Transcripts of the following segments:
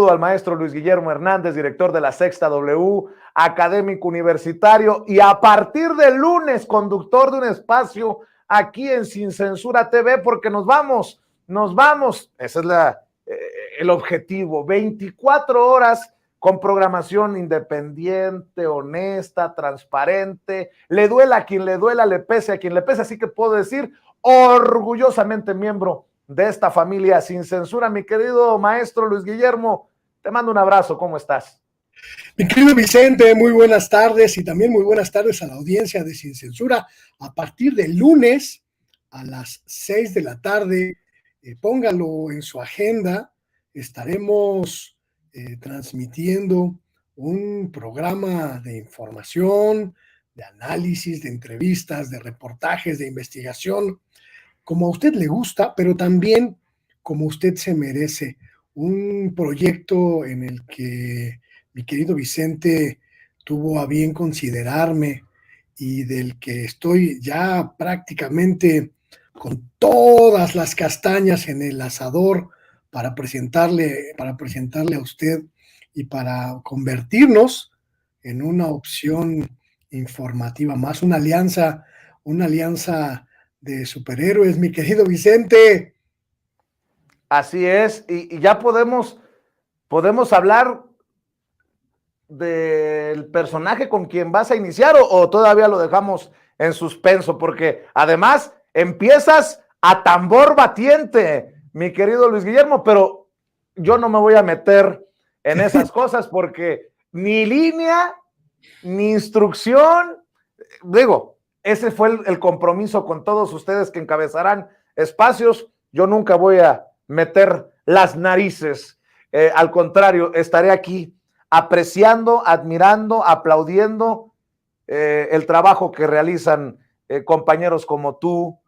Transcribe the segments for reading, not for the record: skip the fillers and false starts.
Al maestro Luis Guillermo Hernández, director de La Sexta W, académico universitario y a partir del lunes conductor de un espacio aquí en Sin Censura TV, porque nos vamos, ese es el objetivo, 24 horas con programación independiente, honesta, transparente, le duela a quien le duela, le pese a quien le pese, así que puedo decir orgullosamente miembro de esta familia Sin Censura. Mi querido maestro Luis Guillermo, te mando un abrazo, ¿cómo estás? Mi querido Vicente, muy buenas tardes y también muy buenas tardes a la audiencia de Sin Censura. A partir del lunes a las 6 de la tarde, póngalo en su agenda, estaremos transmitiendo un programa de información, de análisis, de entrevistas, de reportajes, de investigación, como a usted le gusta, pero también como usted se merece. Un proyecto en el que mi querido Vicente tuvo a bien considerarme y del que estoy ya prácticamente con todas las castañas en el asador para presentarle a usted y para convertirnos en una opción informativa más, una alianza de superhéroes, mi querido Vicente. Así es, y ya podemos hablar del personaje con quien vas a iniciar o todavía lo dejamos en suspenso, porque además empiezas a tambor batiente, mi querido Luis Guillermo, pero yo no me voy a meter en esas cosas porque ni línea, ni instrucción, digo, ese fue el compromiso con todos ustedes que encabezarán espacios. Yo nunca voy a meter las narices, al contrario, estaré aquí apreciando, admirando, aplaudiendo el trabajo que realizan compañeros como tú,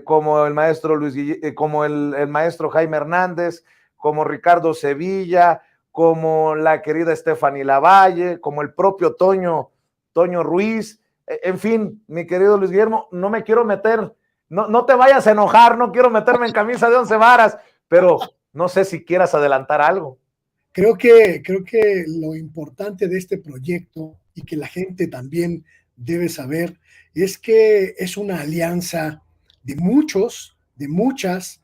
como el maestro Luis como el maestro Jaime Hernández, como Ricardo Sevilla, como la querida Stephanie Lavalle, como el propio Toño Ruiz. En fin, mi querido Luis Guillermo, no me quiero meter, no te vayas a enojar, no quiero meterme en camisa de 11 varas, pero no sé si quieras adelantar algo. Creo que lo importante de este proyecto y que la gente también debe saber es que es una alianza de muchos, de muchas,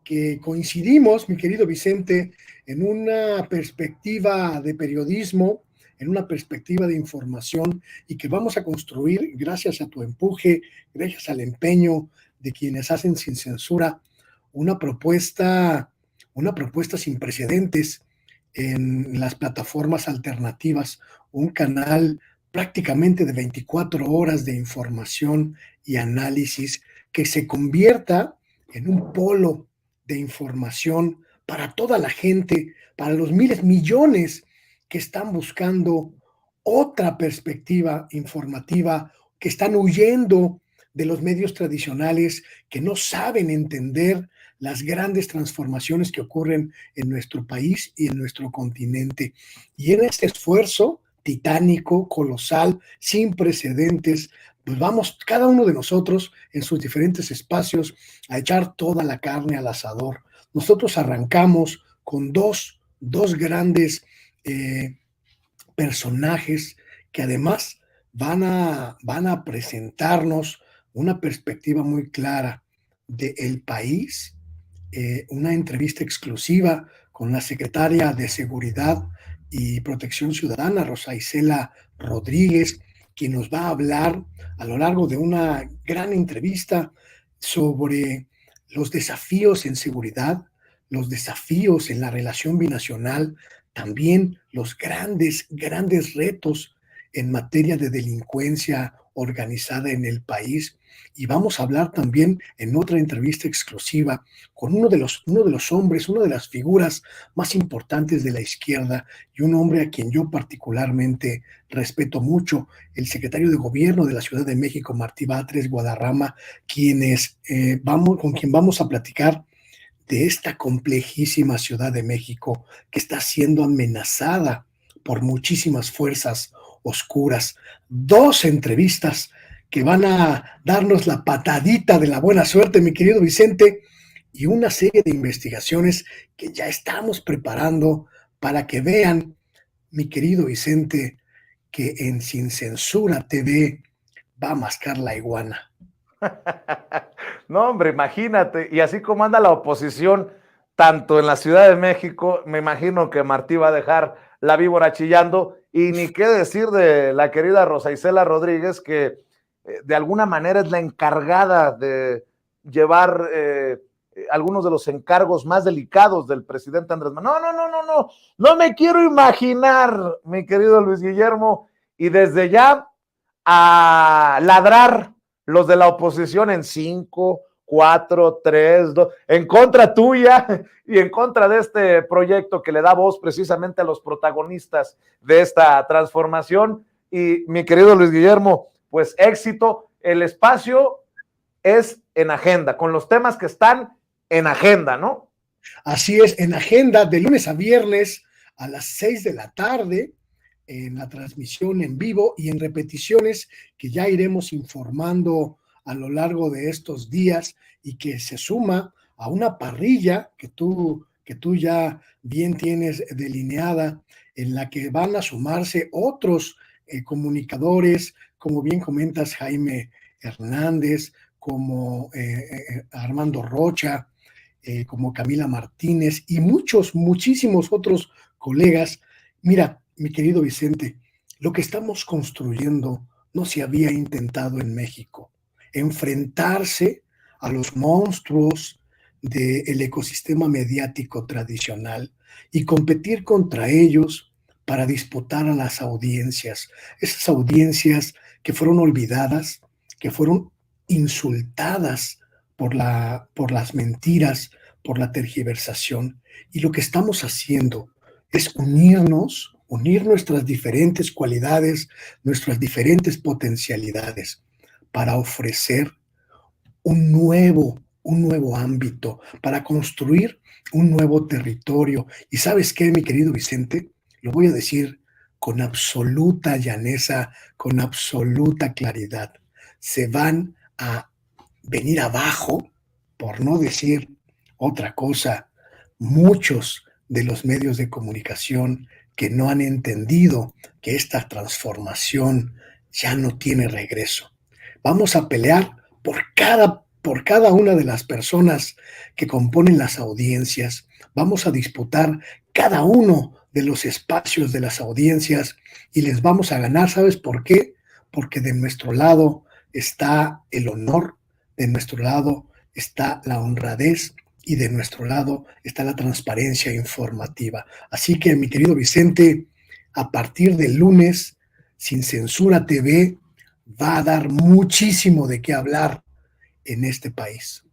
que coincidimos, mi querido Vicente, en una perspectiva de periodismo, en una perspectiva de información y que vamos a construir, gracias a tu empuje, gracias al empeño de quienes hacen Sin Censura, una propuesta sin precedentes en las plataformas alternativas, un canal prácticamente de 24 horas de información y análisis que se convierta en un polo de información para toda la gente, para los miles, millones que están buscando otra perspectiva informativa, que están huyendo de los medios tradicionales, que no saben entender las grandes transformaciones que ocurren en nuestro país y en nuestro continente. Y en este esfuerzo titánico, colosal, sin precedentes, pues vamos cada uno de nosotros en sus diferentes espacios a echar toda la carne al asador. Nosotros arrancamos con dos grandes personajes que además van a presentarnos una perspectiva muy clara del país, una entrevista exclusiva con la secretaria de Seguridad y Protección Ciudadana, Rosa Isela Rodríguez, quien nos va a hablar a lo largo de una gran entrevista sobre los desafíos en seguridad, los desafíos en la relación binacional, también los grandes retos en materia de delincuencia organizada en el país. Y vamos a hablar también en otra entrevista exclusiva con uno de los hombres, una de las figuras más importantes de la izquierda y un hombre a quien yo particularmente respeto mucho, el secretario de Gobierno de la Ciudad de México, Martí Batres Guadarrama, con quien vamos a platicar de esta complejísima Ciudad de México que está siendo amenazada por muchísimas fuerzas oscuras. Dos entrevistas que van a darnos la patadita de la buena suerte, mi querido Vicente, y una serie de investigaciones que ya estamos preparando para que vean, mi querido Vicente, que en Sin Censura TV va a mascar la iguana. No, hombre, imagínate, y así como anda la oposición, tanto en la Ciudad de México, me imagino que Martí va a dejar la víbora chillando, y ni qué decir de la querida Rosa Isela Rodríguez, que de alguna manera es la encargada de llevar algunos de los encargos más delicados del presidente Andrés Manuel. No me quiero imaginar, mi querido Luis Guillermo, y desde ya a ladrar los de la oposición en 5, 4, 3, 2, en contra tuya y en contra de este proyecto que le da voz precisamente a los protagonistas de esta transformación. Y mi querido Luis Guillermo, pues éxito, el espacio es en agenda, con los temas que están en agenda, ¿no? Así es, en agenda de lunes a viernes a las 6 de la tarde, en la transmisión en vivo y en repeticiones que ya iremos informando a lo largo de estos días y que se suma a una parrilla que tú ya bien tienes delineada, en la que van a sumarse otros comunicadores, como bien comentas, Jaime Hernández, como Armando Rocha, como Camila Martínez y muchísimos otros colegas. Mira, mi querido Vicente, lo que estamos construyendo no se había intentado en México. Enfrentarse a los monstruos del ecosistema mediático tradicional y competir contra ellos para disputar a las audiencias, esas audiencias que fueron olvidadas, que fueron insultadas por las mentiras, por la tergiversación. Y lo que estamos haciendo es unir nuestras diferentes cualidades, nuestras diferentes potencialidades para ofrecer un nuevo ámbito, para construir un nuevo territorio. Y ¿sabes qué, mi querido Vicente? Lo voy a decir con absoluta llaneza, con absoluta claridad. Se van a venir abajo, por no decir otra cosa, muchos de los medios de comunicación que no han entendido que esta transformación ya no tiene regreso. Vamos a pelear por cada una de las personas que componen las audiencias. Vamos a disputar cada uno de los espacios de las audiencias y les vamos a ganar. ¿Sabes por qué? Porque de nuestro lado está el honor, de nuestro lado está la honradez y de nuestro lado está la transparencia informativa. Así que, mi querido Vicente, a partir del lunes, Sin Censura TV va a dar muchísimo de qué hablar en este país.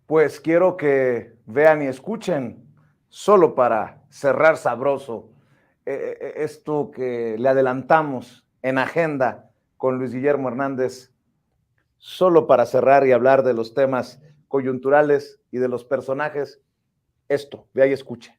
Pues quiero que vean y escuchen, solo para cerrar sabroso, esto que le adelantamos en agenda con Luis Guillermo Hernández, solo para cerrar y hablar de los temas coyunturales y de los personajes. Esto, vea y escuche.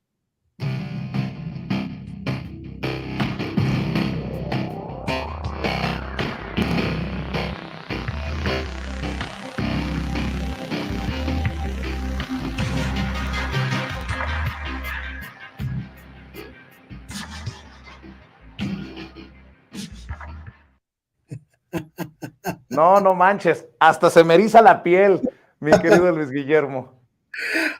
No manches, hasta se me eriza la piel, mi querido Luis Guillermo.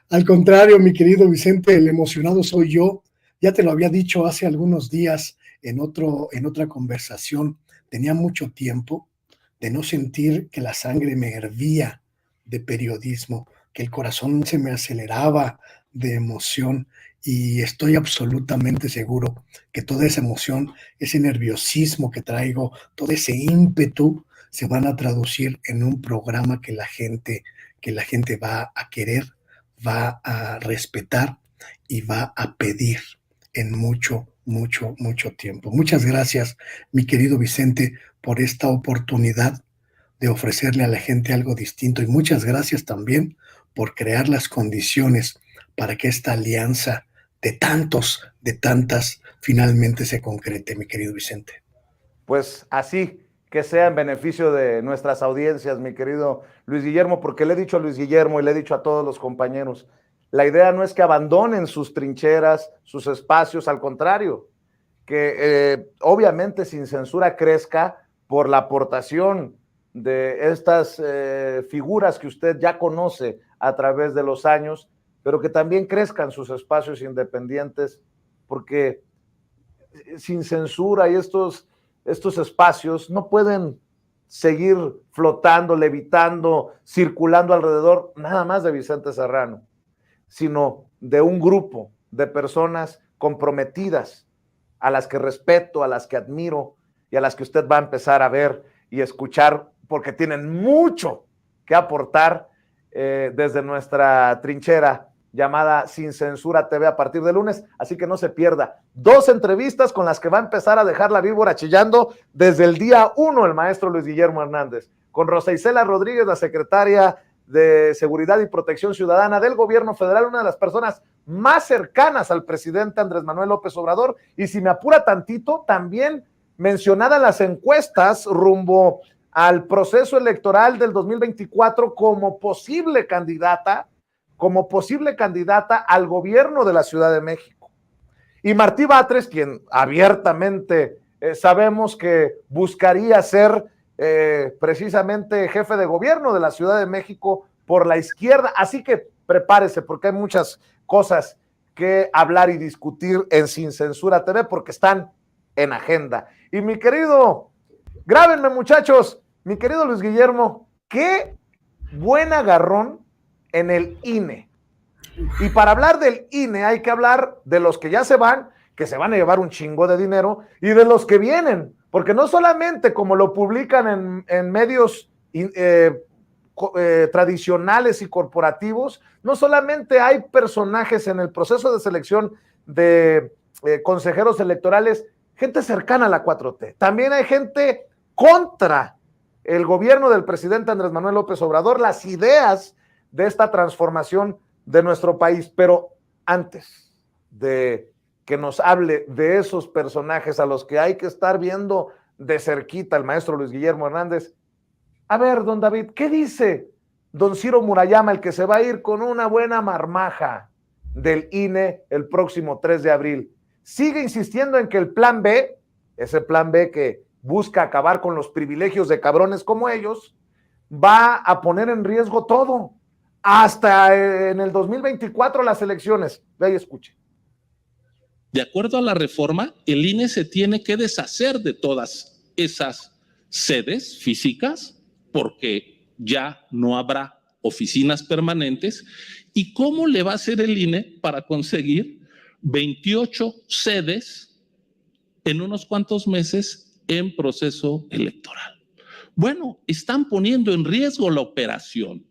Al contrario, mi querido Vicente, el emocionado soy yo. Ya te lo había dicho hace algunos días en otra conversación. Tenía mucho tiempo de no sentir que la sangre me hervía de periodismo, que el corazón se me aceleraba de emoción, y estoy absolutamente seguro que toda esa emoción, ese nerviosismo que traigo, todo ese ímpetu se van a traducir en un programa que la gente va a querer, va a respetar y va a pedir en mucho tiempo. Muchas gracias, mi querido Vicente, por esta oportunidad de ofrecerle a la gente algo distinto, y muchas gracias también por crear las condiciones para que esta alianza de tantas, finalmente se concrete, mi querido Vicente. Pues así, que sea en beneficio de nuestras audiencias, mi querido Luis Guillermo, porque le he dicho a Luis Guillermo y le he dicho a todos los compañeros, La idea no es que abandonen sus trincheras, sus espacios, al contrario, que obviamente Sin Censura crezca por la aportación de estas figuras que usted ya conoce a través de los años, pero que también crezcan sus espacios independientes, porque Sin Censura y estos espacios no pueden seguir flotando, levitando, circulando alrededor nada más de Vicente Serrano, sino de un grupo de personas comprometidas, a las que respeto, a las que admiro y a las que usted va a empezar a ver y escuchar, porque tienen mucho que aportar desde nuestra trinchera llamada Sin Censura TV a partir de lunes, así que no se pierda. 2 entrevistas con las que va a empezar a dejar la víbora chillando desde el día 1 el maestro Luis Guillermo Hernández, con Rosa Isela Rodríguez, la secretaria de Seguridad y Protección Ciudadana del Gobierno Federal, una de las personas más cercanas al presidente Andrés Manuel López Obrador, y si me apura tantito, también mencionada en las encuestas rumbo al proceso electoral del 2024 como posible candidata al gobierno de la Ciudad de México. Y Martí Batres, quien abiertamente sabemos que buscaría ser precisamente jefe de gobierno de la Ciudad de México por la izquierda, así que prepárese porque hay muchas cosas que hablar y discutir en Sin Censura TV porque están en agenda. Y mi querido, grábenme muchachos, mi querido Luis Guillermo, qué buen agarrón en el INE. Y para hablar del INE hay que hablar de los que ya se van, que se van a llevar un chingo de dinero, y de los que vienen, porque no solamente como lo publican en medios tradicionales y corporativos, no solamente hay personajes en el proceso de selección de consejeros electorales, gente cercana a la 4T, también hay gente contra el gobierno del presidente Andrés Manuel López Obrador, las ideas de esta transformación de nuestro país. Pero antes de que nos hable de esos personajes a los que hay que estar viendo de cerquita el maestro Luis Guillermo Hernández, a ver, don David, ¿qué dice don Ciro Murayama, el que se va a ir con una buena marmaja del INE el próximo 3 de abril? Sigue insistiendo en que el plan B, ese plan B que busca acabar con los privilegios de cabrones como ellos, va a poner en riesgo todo, hasta en el 2024 las elecciones. Ve y escuche. De acuerdo a la reforma, el INE se tiene que deshacer de todas esas sedes físicas porque ya no habrá oficinas permanentes. ¿Y cómo le va a hacer el INE para conseguir 28 sedes en unos cuantos meses en proceso electoral? Bueno, están poniendo en riesgo la operación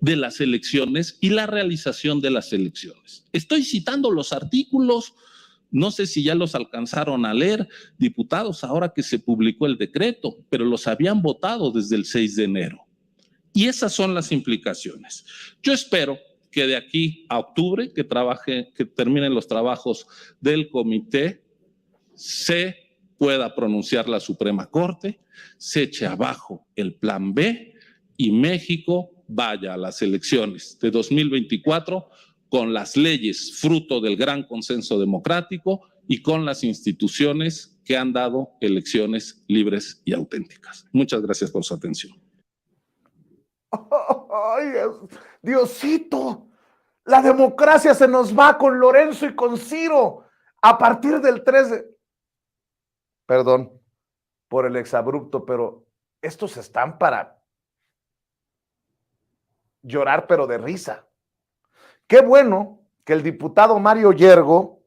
de las elecciones y la realización de las elecciones. Estoy citando los artículos, no sé si ya los alcanzaron a leer, diputados, ahora que se publicó el decreto, pero los habían votado desde el 6 de enero. Y esas son las implicaciones. Yo espero que de aquí a octubre, que terminen los trabajos del comité, se pueda pronunciar la Suprema Corte, se eche abajo el plan B y México vaya a las elecciones de 2024 con las leyes fruto del gran consenso democrático y con las instituciones que han dado elecciones libres y auténticas. Muchas gracias por su atención. ¡Ay, Diosito! La democracia se nos va con Lorenzo y con Ciro a partir del 3 de... Perdón por el exabrupto, pero estos están para llorar, pero de risa. Qué bueno que el diputado Mario Yergo,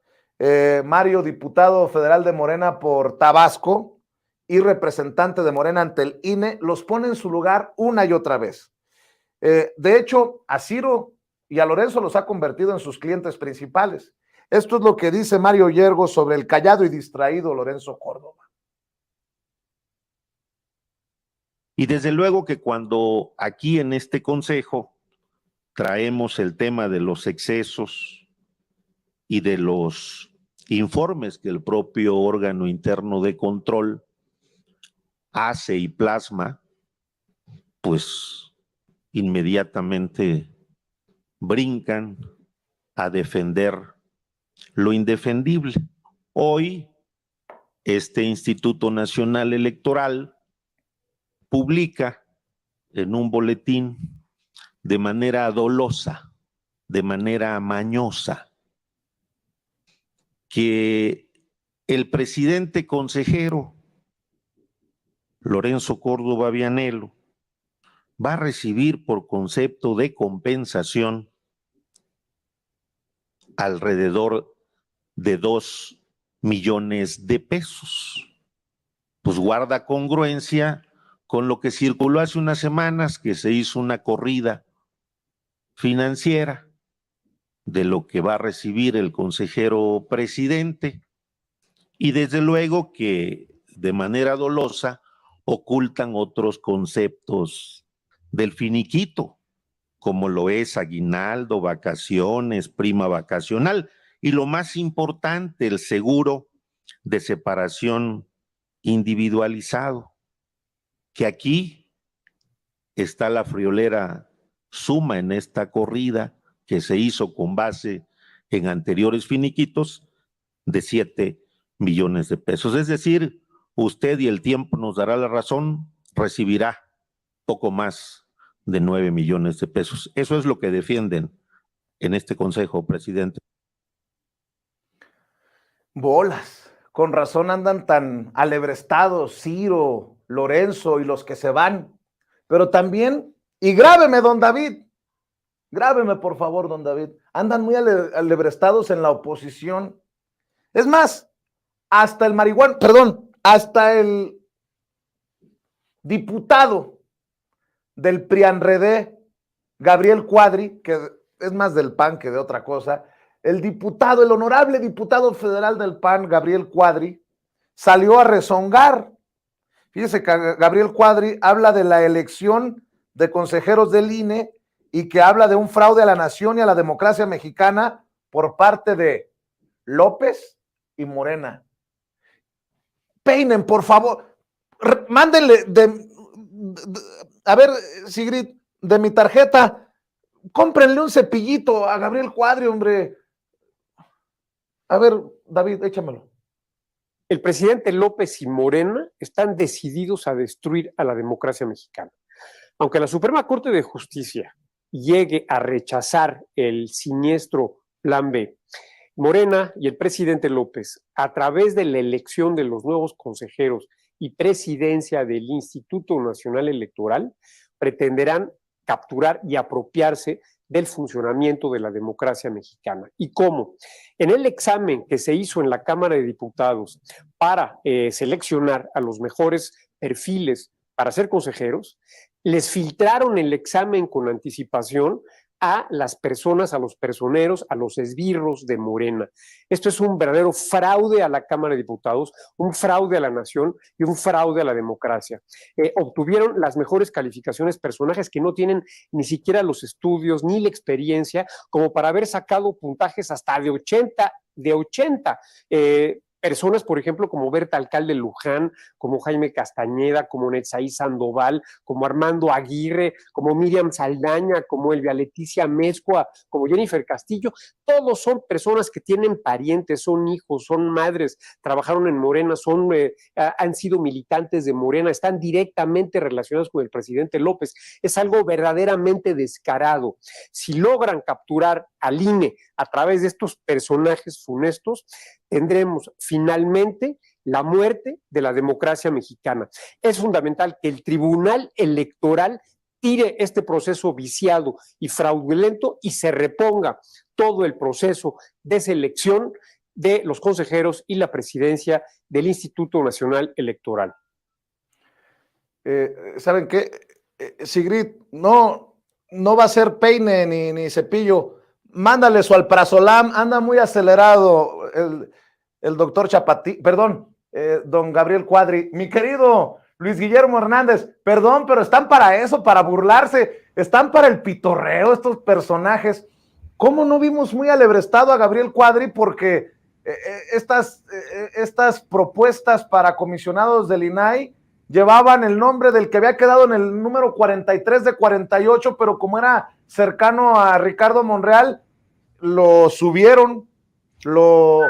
Mario, diputado federal de Morena por Tabasco y representante de Morena ante el INE, los pone en su lugar una y otra vez. De hecho, a Ciro y a Lorenzo los ha convertido en sus clientes principales. Esto es lo que dice Mario Yergo sobre el callado y distraído Lorenzo Córdoba. Y desde luego que cuando aquí en este consejo traemos el tema de los excesos y de los informes que el propio órgano interno de control hace y plasma, pues inmediatamente brincan a defender lo indefendible. Hoy, este Instituto Nacional Electoral publica en un boletín de manera dolosa, de manera mañosa, que el presidente consejero Lorenzo Córdoba Vianello va a recibir por concepto de compensación alrededor de 2 millones de pesos. Pues guarda congruencia con lo que circuló hace unas semanas, que se hizo una corrida financiera de lo que va a recibir el consejero presidente, y desde luego que de manera dolosa ocultan otros conceptos del finiquito, como lo es aguinaldo, vacaciones, prima vacacional, y lo más importante, el seguro de separación individualizado, que aquí está la friolera suma en esta corrida que se hizo con base en anteriores finiquitos de 7 millones de pesos. Es decir, usted, y el tiempo nos dará la razón, recibirá poco más de 9 millones de pesos. Eso es lo que defienden en este consejo, presidente. Bolas, con razón andan tan alebrestados Ciro, Lorenzo y los que se van. Pero también, y grábeme, don David, grábeme por favor, don David, andan muy alebrestados en la oposición. Es más, hasta el marihuana, perdón, hasta el diputado del PRIANREDE, Gabriel Cuadri, que es más del PAN que de otra cosa, el honorable diputado federal del PAN, Gabriel Cuadri, salió a rezongar. Fíjese que Gabriel Cuadri habla de la elección de consejeros del INE y que habla de un fraude a la nación y a la democracia mexicana por parte de López y Morena. Peinen, por favor, mándenle a ver, Sigrid, de mi tarjeta, cómprenle un cepillito a Gabriel Cuadri, hombre. A ver, David, échamelo. El presidente López y Morena están decididos a destruir a la democracia mexicana. Aunque la Suprema Corte de Justicia llegue a rechazar el siniestro Plan B, Morena y el presidente López, a través de la elección de los nuevos consejeros y presidencia del Instituto Nacional Electoral, pretenderán capturar y apropiarse del funcionamiento de la democracia mexicana. ¿Y cómo? En el examen que se hizo en la Cámara de Diputados para seleccionar a los mejores perfiles para ser consejeros, les filtraron el examen con anticipación a las personas, a los personeros, a los esbirros de Morena. Esto es un verdadero fraude a la Cámara de Diputados, un fraude a la nación y un fraude a la democracia. Obtuvieron las mejores calificaciones personajes que no tienen ni siquiera los estudios ni la experiencia como para haber sacado puntajes hasta de 80. Personas, por ejemplo, como Berta Alcalde Luján, como Jaime Castañeda, como Netzaí Sandoval, como Armando Aguirre, como Miriam Saldaña, como Elvia Leticia Mezcua, como Jennifer Castillo, todos son personas que tienen parientes, son hijos, son madres, trabajaron en Morena, han sido militantes de Morena, están directamente relacionados con el presidente López. Es algo verdaderamente descarado. Si logran capturar al INE a través de estos personajes funestos, tendremos finalmente la muerte de la democracia mexicana. Es fundamental que el Tribunal Electoral tire este proceso viciado y fraudulento y se reponga todo el proceso de selección de los consejeros y la presidencia del Instituto Nacional Electoral. ¿Saben qué? Sigrid, no va a ser peine ni cepillo. Mándale su alprazolam, anda muy acelerado el doctor don Gabriel Cuadri. Mi querido Luis Guillermo Hernández, perdón, pero están para eso, para burlarse, están para el pitorreo estos personajes. ¿Cómo no vimos muy alebrestado a Gabriel Cuadri? Porque estas propuestas para comisionados del INAI llevaban el nombre del que había quedado en el número 43 de 48, pero como era cercano a Ricardo Monreal, lo subieron, lo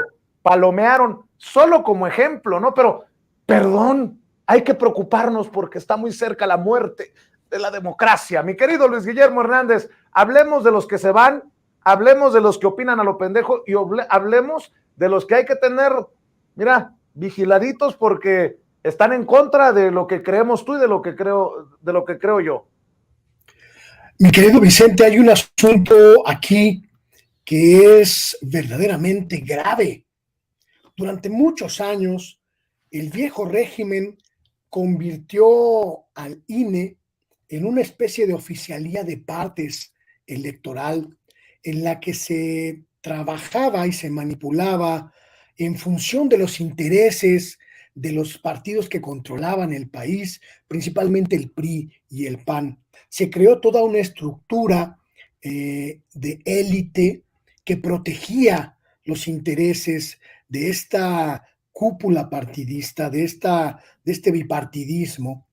palomearon, solo como ejemplo, ¿no? Pero, perdón, hay que preocuparnos porque está muy cerca la muerte de la democracia. Mi querido Luis Guillermo Hernández, hablemos de los que se van, hablemos de los que opinan a lo pendejo y hablemos de los que hay que tener, mira, vigiladitos porque están en contra de lo que creemos tú y de lo que creo yo. Mi querido Vicente, hay un asunto aquí que es verdaderamente grave. Durante muchos años, el viejo régimen convirtió al INE en una especie de oficialía de partes electoral en la que se trabajaba y se manipulaba en función de los intereses de los partidos que controlaban el país, principalmente el PRI y el PAN. Se creó toda una estructura de élite que protegía los intereses de esta cúpula partidista, de este bipartidismo,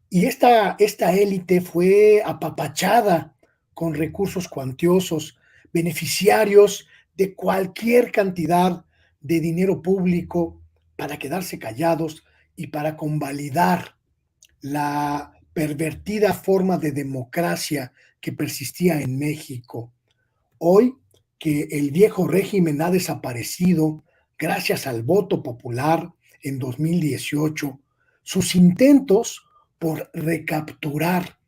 y esta élite fue apapachada con recursos cuantiosos, beneficiarios de cualquier cantidad de dinero público para quedarse callados y para convalidar la pervertida forma de democracia que persistía en México. Hoy que el viejo régimen ha desaparecido gracias al voto popular en 2018, sus intentos por recapturar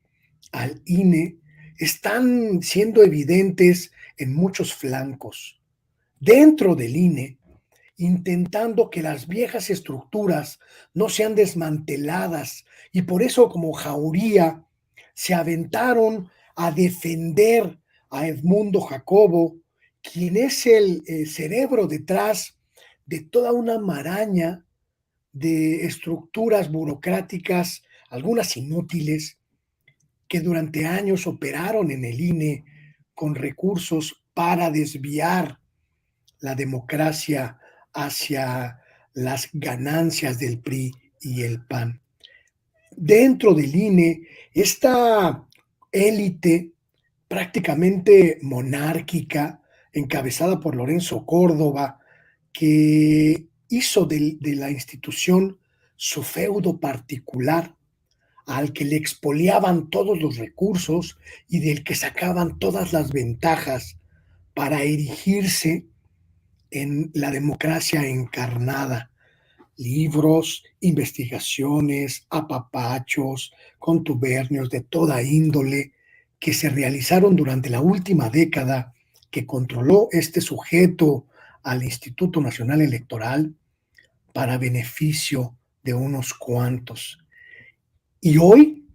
al INE están siendo evidentes en muchos flancos. Dentro del INE, intentando que las viejas estructuras no sean desmanteladas y por eso como jauría se aventaron a defender a Edmundo Jacobo, quien es el cerebro detrás de toda una maraña de estructuras burocráticas, algunas inútiles, que durante años operaron en el INE con recursos para desviar la democracia hacia las ganancias del PRI y el PAN. Dentro del INE, esta élite prácticamente monárquica, encabezada por Lorenzo Córdoba, que hizo de la institución su feudo particular, al que le expoliaban todos los recursos y del que sacaban todas las ventajas para erigirse en la democracia encarnada. Libros, investigaciones, apapachos, contubernios de toda índole que se realizaron durante la última década que controló este sujeto al Instituto Nacional Electoral para beneficio de unos cuantos. Y hoy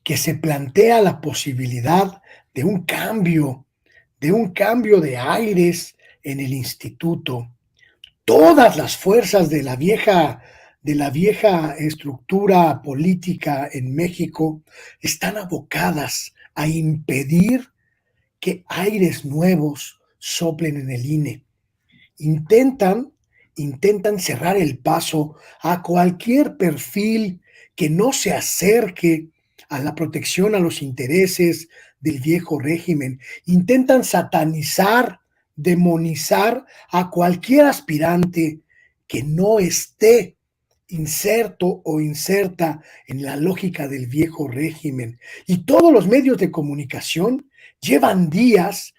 que se plantea la posibilidad de un cambio de aires en el instituto, todas las fuerzas de la vieja estructura política en México están abocadas a impedir que aires nuevos soplen en el INE. Intentan cerrar el paso a cualquier perfil que no se acerque a la protección a los intereses del viejo régimen. Intentan satanizar, demonizar a cualquier aspirante que no esté inserto o inserta en la lógica del viejo régimen. Y todos los medios de comunicación llevan días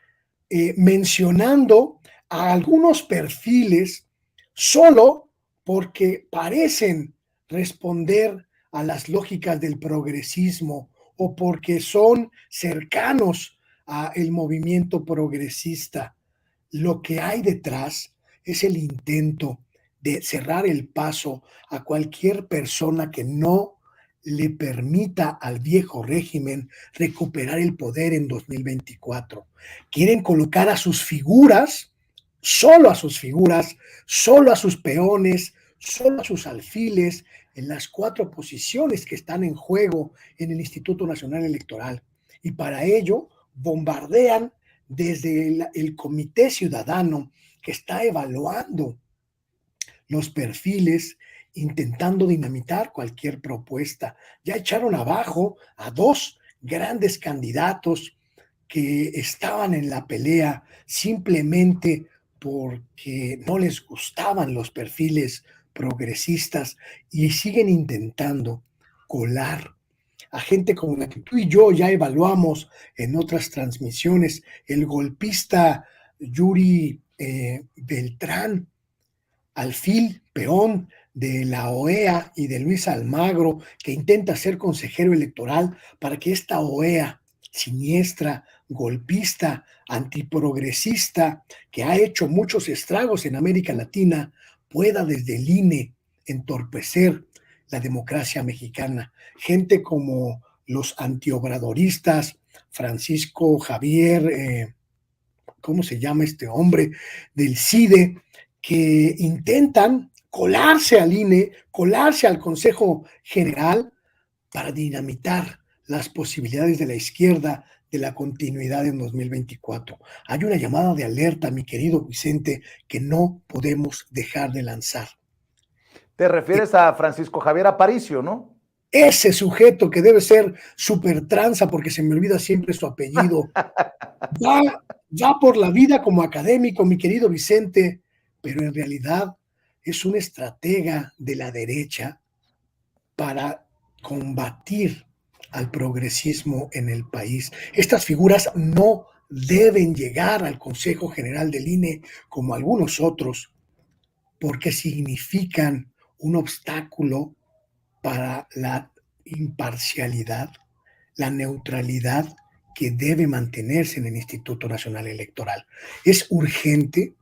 mencionando a algunos perfiles solo porque parecen responder a las lógicas del progresismo o porque son cercanos al movimiento progresista. Lo que hay detrás es el intento de cerrar el paso a cualquier persona que no le permita al viejo régimen recuperar el poder en 2024. Quieren colocar a sus figuras, solo a sus figuras, solo a sus peones, solo a sus alfiles, en las 4 posiciones que están en juego en el Instituto Nacional Electoral. Y para ello bombardean desde el Comité Ciudadano que está evaluando los perfiles intentando dinamitar cualquier propuesta. Ya echaron abajo a dos grandes candidatos que estaban en la pelea simplemente porque no les gustaban los perfiles progresistas y siguen intentando colar a gente como la que tú y yo ya evaluamos en otras transmisiones, el golpista Yuri Beltrán, alfil, peón de la OEA y de Luis Almagro, que intenta ser consejero electoral para que esta OEA siniestra, golpista, antiprogresista, que ha hecho muchos estragos en América Latina, pueda desde el INE entorpecer la democracia mexicana. Gente como los antiobradoristas, Francisco Javier, ¿cómo se llama este hombre? Del CIDE, que intentan colarse al INE, colarse al Consejo General para dinamitar las posibilidades de la izquierda de la continuidad en 2024. Hay una llamada de alerta, mi querido Vicente, que no podemos dejar de lanzar. Te refieres a Francisco Javier Aparicio, ¿no? Ese sujeto que debe ser súper tranza, porque se me olvida siempre su apellido, va por la vida como académico, mi querido Vicente, pero en realidad es un estratega de la derecha para combatir al progresismo en el país. Estas figuras no deben llegar al Consejo General del INE como algunos otros, porque significan un obstáculo para la imparcialidad, la neutralidad que debe mantenerse en el Instituto Nacional Electoral. Es urgente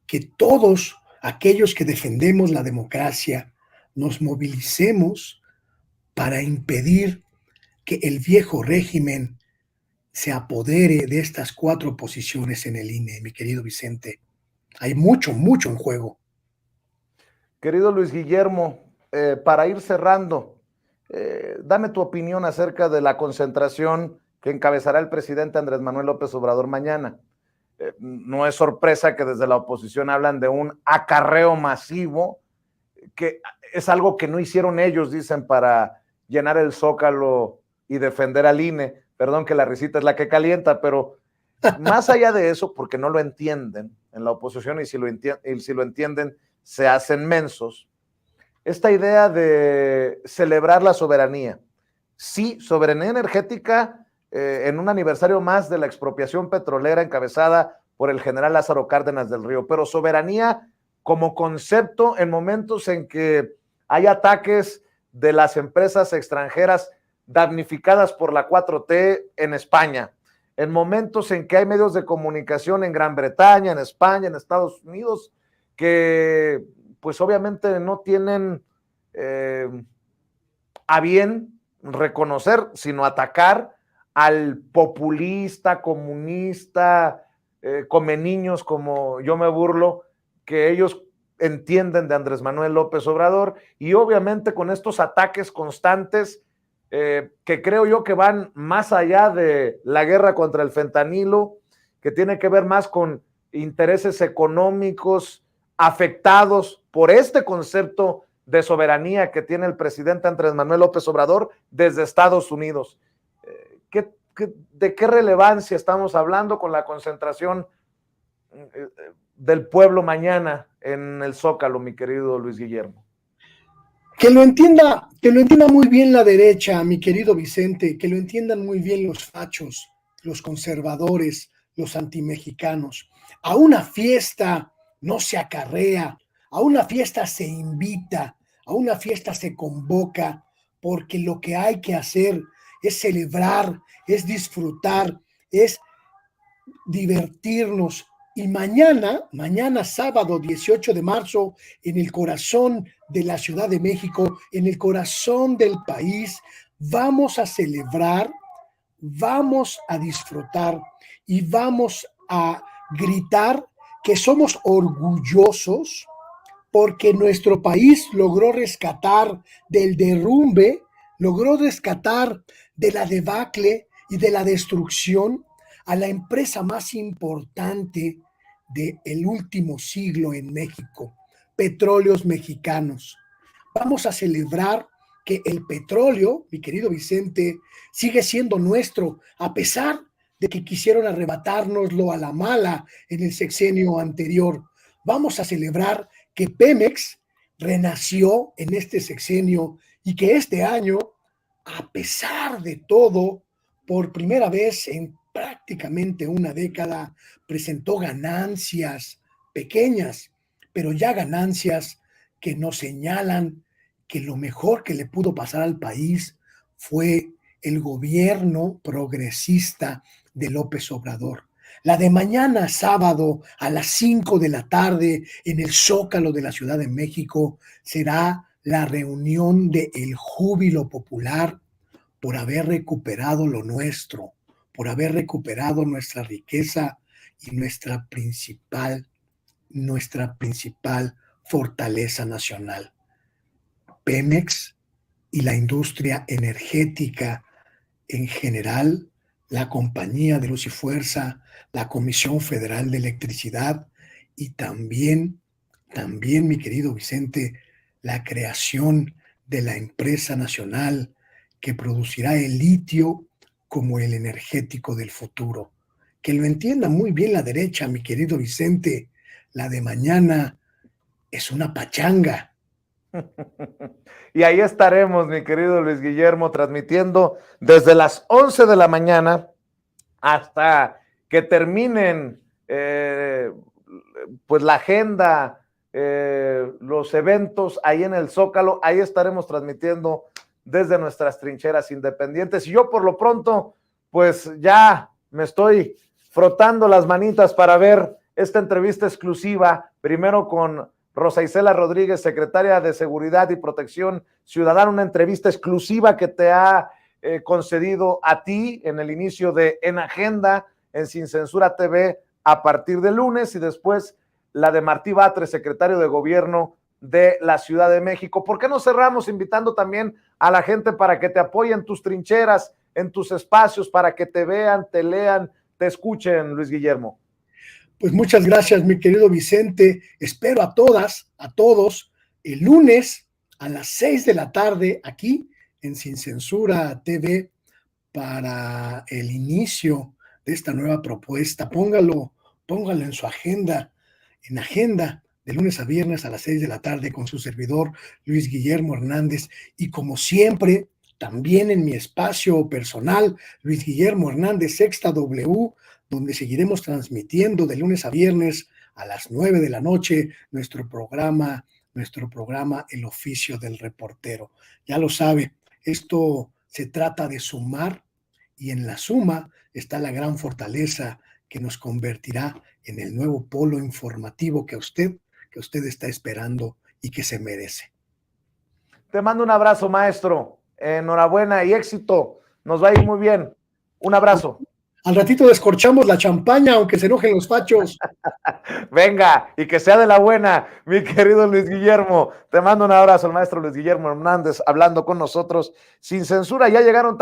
que todos aquellos que defendemos la democracia nos movilicemos para impedir que el viejo régimen se apodere de estas 4 posiciones en el INE, mi querido Vicente. Hay mucho, mucho en juego. Querido Luis Guillermo, para ir cerrando, dame tu opinión acerca de la concentración que encabezará el presidente Andrés Manuel López Obrador mañana. No es sorpresa que desde la oposición hablan de un acarreo masivo, que es algo que no hicieron ellos, dicen, para llenar el Zócalo y defender al INE. Perdón que la risita es la que calienta, pero más allá de eso, porque no lo entienden en la oposición, y si lo entienden, se hacen mensos. Esta idea de celebrar la soberanía. Sí, soberanía energética en un aniversario más de la expropiación petrolera encabezada por el general Lázaro Cárdenas del Río, pero soberanía como concepto en momentos en que hay ataques de las empresas extranjeras damnificadas por la 4T en España, en momentos en que hay medios de comunicación en Gran Bretaña, en España, en Estados Unidos, que pues obviamente no tienen a bien reconocer, sino atacar al populista, comunista, come niños, como yo me burlo, que ellos entienden de Andrés Manuel López Obrador, y obviamente con estos ataques constantes que creo yo que van más allá de la guerra contra el fentanilo, que tiene que ver más con intereses económicos afectados por este concepto de soberanía que tiene el presidente Andrés Manuel López Obrador desde Estados Unidos. ¿De qué relevancia estamos hablando con la concentración del pueblo mañana en el Zócalo, mi querido Luis Guillermo? Que lo entienda muy bien la derecha, mi querido Vicente, que lo entiendan muy bien los fachos, los conservadores, los antimexicanos. A una fiesta no se acarrea, a una fiesta se invita, a una fiesta se convoca, porque lo que hay que hacer es celebrar, es disfrutar, es divertirnos. Y mañana sábado 18 de marzo, en el corazón de la Ciudad de México, en el corazón del país, vamos a celebrar, vamos a disfrutar y vamos a gritar que somos orgullosos porque nuestro país logró rescatar del derrumbe, logró rescatar de la debacle y de la destrucción a la empresa más importante del último siglo en México, Petróleos Mexicanos. Vamos a celebrar que el petróleo, mi querido Vicente, sigue siendo nuestro, a pesar de que quisieron arrebatárnoslo a la mala en el sexenio anterior. Vamos a celebrar que Pemex renació en este sexenio y que este año, a pesar de todo, por primera vez en prácticamente una década, presentó ganancias pequeñas, pero ya ganancias que nos señalan que lo mejor que le pudo pasar al país fue el gobierno progresista de López Obrador. La de mañana, sábado, a las 5 de la tarde, en el Zócalo de la Ciudad de México, será la reunión del júbilo popular por haber recuperado lo nuestro, por haber recuperado nuestra riqueza y nuestra principal fortaleza nacional. Pemex y la industria energética en general, la Compañía de Luz y Fuerza, la Comisión Federal de Electricidad y también, mi querido Vicente, la creación de la empresa nacional que producirá el litio como el energético del futuro. Que lo entienda muy bien la derecha, mi querido Vicente, la de mañana es una pachanga. Y ahí estaremos, mi querido Luis Guillermo, transmitiendo desde las 11 de la mañana hasta que terminen pues la agenda, los eventos ahí en el Zócalo. Ahí estaremos transmitiendo desde nuestras trincheras independientes. Y yo por lo pronto, pues ya me estoy frotando las manitas para ver esta entrevista exclusiva, primero con Rosa Isela Rodríguez, secretaria de Seguridad y Protección Ciudadana, una entrevista exclusiva que te ha concedido a ti en el inicio de En Agenda, en Sin Censura TV, a partir de lunes, y después la de Martí Batres, secretario de Gobierno de la Ciudad de México. ¿Por qué no cerramos invitando también a la gente para que te apoye en tus trincheras, en tus espacios, para que te vean, te lean, te escuchen, Luis Guillermo? Pues muchas gracias, mi querido Vicente. Espero a todas, a todos, el lunes a las 6 de la tarde aquí en Sin Censura TV para el inicio de esta nueva propuesta. Póngalo en su agenda, en agenda, de lunes a viernes a las 6 de la tarde con su servidor Luis Guillermo Hernández. Y como siempre, también en mi espacio personal, Luis Guillermo Hernández, Sexta W, donde seguiremos transmitiendo de lunes a viernes a las 9 de la noche nuestro programa El Oficio del Reportero. Ya lo sabe, esto se trata de sumar, y en la suma está la gran fortaleza que nos convertirá en el nuevo polo informativo que usted está esperando y que se merece. Te mando un abrazo, maestro. Enhorabuena y éxito. Nos va a ir muy bien. Un abrazo. Al ratito descorchamos la champaña, aunque se enojen los fachos. Venga, y que sea de la buena, mi querido Luis Guillermo. Te mando un abrazo, el maestro Luis Guillermo Hernández, hablando con nosotros sin censura. Ya llegaron